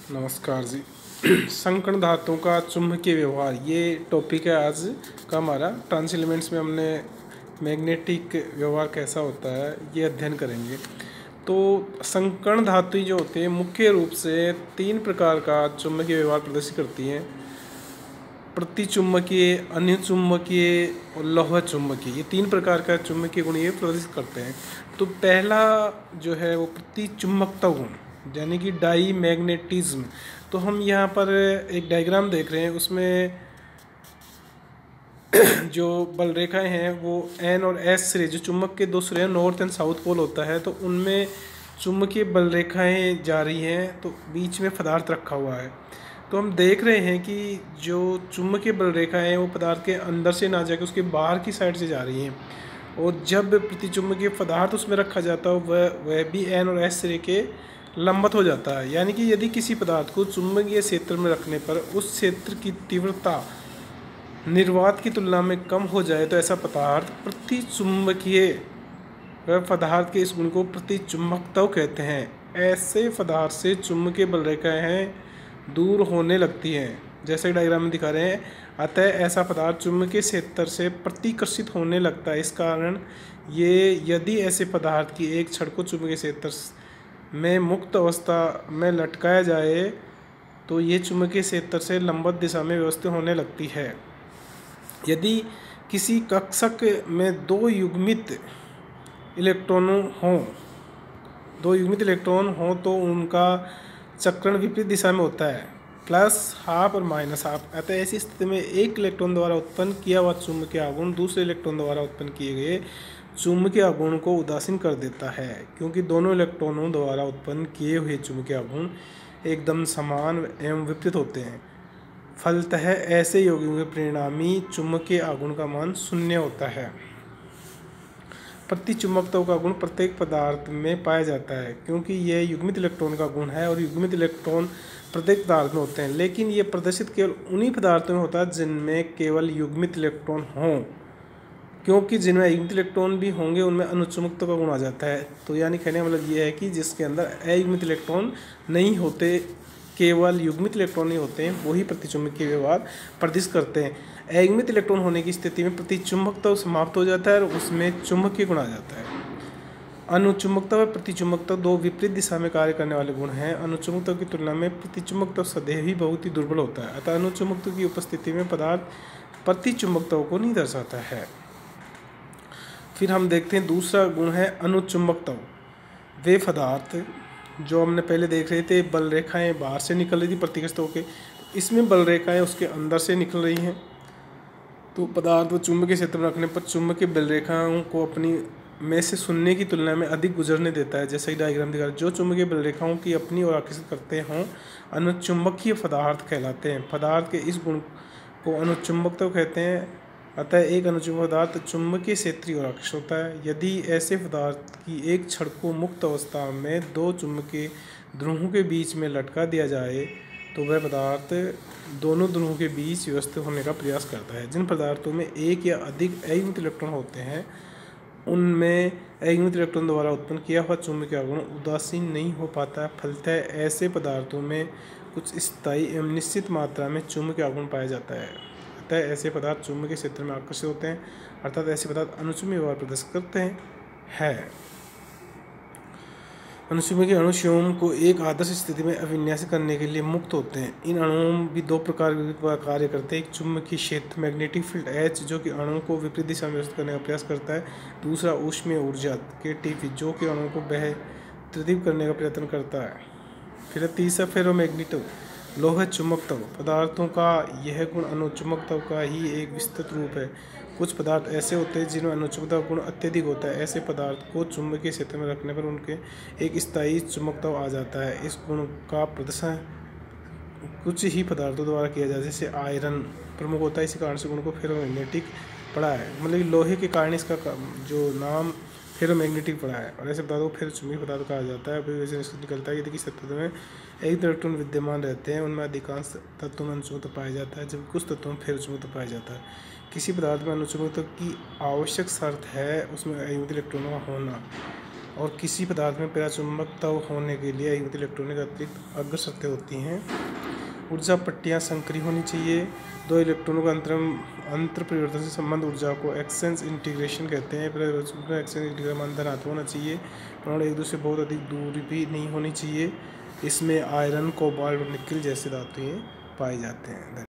नमस्कार जी। संकर्ण धातुओं का चुंबकीय व्यवहार, ये टॉपिक है आज का हमारा। ट्रांस एलिमेंट्स में हमने मैग्नेटिक व्यवहार कैसा होता है ये अध्ययन करेंगे। तो संकर्ण धातु जो होते हैं मुख्य रूप से तीन प्रकार का चुंबकीय व्यवहार प्रदर्शित करती हैं: प्रतिचुंबकीय, अनुचुंबकीय और लौह चुंबकीय। ये तीन प्रकार का चुंबकीय गुण ये प्रदर्शित करते हैं। तो पहला जो है वो प्रतिचुंबकत्व गुण, यानी कि डाई मैग्नेटिज्म। तो हम यहाँ पर एक डायग्राम देख रहे हैं, उसमें जो बल रेखाएं हैं वो एन और एस सिरे, जो चुंबक के दो सिरे नॉर्थ एंड साउथ पोल होता है, तो उनमें चुंबकीय बल रेखाएं जा रही हैं। तो बीच में पदार्थ रखा हुआ है। तो हम देख रहे हैं कि जो चुंबकीय बल रेखाएं हैं वो पदार्थ के अंदर से ना जाकर उसके बाहर की साइड से जा रही हैं, और जब प्रतिचुंबकीय पदार्थ उसमें रखा जाता है वह भी एन और एस सिरे के लंबवत हो जाता है। यानी कि यदि किसी पदार्थ को चुंबकीय क्षेत्र में रखने पर उस क्षेत्र की तीव्रता निर्वात की तुलना में कम हो जाए तो ऐसा पदार्थ प्रतिचुंबकीय। वह पदार्थ के इस गुण को प्रतिचुंबकत्व कहते हैं। ऐसे पदार्थ से चुंबकीय बल रेखाएं दूर होने लगती हैं, जैसे डायग्राम में दिखा रहे हैं। अतः ऐसा पदार्थ चुंबकीय क्षेत्र से प्रतिकर्षित होने लगता है। इस कारण यदि ऐसे पदार्थ की एक छड़ को चुंबकीय क्षेत्र में मुक्त अवस्था में लटकाया जाए तो ये चुंबकीय क्षेत्र से लंबवत दिशा में व्यवस्थित होने लगती है। यदि किसी कक्षक में दो युग्मित इलेक्ट्रॉन हों तो उनका चक्रण विपरीत दिशा में होता है, प्लस हाफ और माइनस हाफ। अतः ऐसी स्थिति में एक इलेक्ट्रॉन द्वारा उत्पन्न किया हुआ चुंबकीय आघूर्ण दूसरे इलेक्ट्रॉन द्वारा उत्पन्न किए गए चुंबकीय आघूर्ण को उदासीन कर देता है, क्योंकि दोनों इलेक्ट्रॉनों द्वारा उत्पन्न किए हुए चुंबकीय आघूर्ण एकदम समान एवं विपरीत होते हैं। फलतः ऐसे यौगिकों के परिणामी चुंबकीय आघूर्ण का मान शून्य होता है। प्रतिचुंबकत्व का गुण प्रत्येक पदार्थ में पाया जाता है, क्योंकि यह युग्मित इलेक्ट्रॉन का गुण है और युग्मित इलेक्ट्रॉन प्रत्येक पदार्थ में होते हैं। लेकिन यह प्रदर्शित केवल उन्हीं पदार्थों में होता है जिनमें केवल युग्मित इलेक्ट्रॉन हों, क्योंकि जिनमें युग्मित इलेक्ट्रॉन भी होंगे उनमें अनुचुंबकत्व का गुण आ जाता है। तो यानी कहने का मतलब ये है कि जिसके अंदर अयुग्मित इलेक्ट्रॉन नहीं होते, केवल युग्मित इलेक्ट्रॉन ही होते हैं, वही प्रतिचुंबकीय व्यवहार प्रदर्शित करते हैं। अयुग्मित इलेक्ट्रॉन होने की स्थिति में प्रतिचुंबकत्व समाप्त हो जाता है और उसमें चुंबकीय गुण आ जाता है। अनुचुंबकत्व और प्रतिचुंबकत्व दो विपरीत दिशा में कार्य करने वाले गुण हैं। अनुचुंबकत्व की तुलना में प्रतिचुंबकत्व सदैव ही बहुत ही दुर्बल होता है। अतः अनुचुंबकत्व की उपस्थिति में पदार्थ प्रतिचुंबकत्व को नहीं दर्शाता है। फिर हम देखते हैं दूसरा गुण है अनुचुंबकत्व। वे पदार्थ जो हमने पहले देख रहे थे, बल रेखाएं बाहर से निकल रही थी प्रतिकर्षित होकर, इसमें बल रेखाएं उसके अंदर से निकल रही हैं। तो पदार्थ को चुंबकीय क्षेत्र में रखने पर चुंबकीय बल रेखाओं को अपनी में से शून्य की तुलना में अधिक गुजरने देता है। जैसे ही डायग्राम दिखा रहा है, जो चुंबकीय बल रेखाओं की अपनी ओर आकर्षित करते हों अनुचुंबकीय पदार्थ कहलाते हैं। पदार्थ के इस गुण को अनुचुंबकत्व कहते हैं। अतः एक अनुचुंबक पदार्थ चुंबकीय क्षेत्र की ओर आकर्षित होता है। यदि ऐसे पदार्थ की एक छड़ को मुक्त अवस्था में दो चुंबकीय ध्रुवों के बीच में लटका दिया जाए तो वह पदार्थ दोनों ध्रुवों के बीच व्यवस्थित होने का प्रयास करता है। जिन पदार्थों में एक या अधिक अयुग्मित इलेक्ट्रॉन होते हैं उनमें अयुग्मित इलेक्ट्रॉन द्वारा उत्पन्न किया हुआ चुंबकीय आघूर्ण उदासीन नहीं हो पाता। फलतः ऐसे पदार्थों में कुछ स्थायी एवं निश्चित मात्रा में चुंबकीय आघूर्ण पाया जाता है। अतः ऐसे पदार्थ चुंबकीय क्षेत्र में आकर्षित होते हैं, अर्थात ऐसे पदार्थ अनुचुंबकीय व्यवहार प्रदर्शित करते हैं। अनुचुंबकीय अणु स्वयं को एक आदर्श स्थिति में अविन्यास करने के लिए मुक्त होते हैं। इन अणुओं भी दो प्रकार के कार्य करते हैं। एक चुंबकीय क्षेत्र मैग्नेटिक फील्ड H, जो कि अणुओं को विपरीत दिशा में व्यवस्थित करने का प्रयास करता है। दूसरा ऊष्मीय ऊर्जा KTP, जो कि अणुओं को बेहतर करने का प्रयत्न करता है। फिर तीसरा फेरोमैग्नेटिक लौह चुंबकत्व। पदार्थों का यह गुण अनुचुंबकत्व का ही एक विस्तृत रूप है। कुछ पदार्थ ऐसे होते हैं जिनमें अनुचुंबकत्व गुण अत्यधिक होता है। ऐसे पदार्थ को चुंबकीय क्षेत्र में रखने पर उनके एक स्थायी चुंबकत्व आ जाता है। इस गुण का प्रदर्शन कुछ ही पदार्थों द्वारा किया जाता है, जैसे आयरन प्रमुख होता है। इसी कारण से गुण को फेरोमैग्नेटिक पड़ा है, मतलब कि लोहे के कारण इसका जो नाम फेरोमैग्नेटिक पड़ा है। और ऐसे पदार्थों को फिर चुंबकीय पदार्थ कहा जाता है। फिर वैसे निकलता है कि किसी तत्व में एक इलेक्ट्रॉन विद्यमान रहते हैं, उनमें अधिकांश तत्वों में अनुचुंबकत्व पाया जाता है, जबकि कुछ तत्वों में फेरोचुंबकत्व पाया जाता है। किसी पदार्थ में अनुचुंबकत्व की आवश्यक शर्त है उसमें अयुग्मित इलेक्ट्रॉनों का होना। और किसी पदार्थ में पराचुंबकत्व होने के लिए युग्मित इलेक्ट्रॉनिक अतिरिक्त अग्र शर्तें होती हैं। ऊर्जा पट्टियाँ संकरी होनी चाहिए। दो इलेक्ट्रॉनों का अंतर परिवर्तन से संबंध ऊर्जा को एक्सचेंज इंटीग्रेशन कहते हैं। एक्सचेंज इंटीग्रेशन मान धनात्मक होना चाहिए। परमाणु एक दूसरे से बहुत अधिक दूरी भी नहीं होनी चाहिए। इसमें आयरन, कोबाल्ट और निकेल जैसे धातुएं पाए जाते हैं।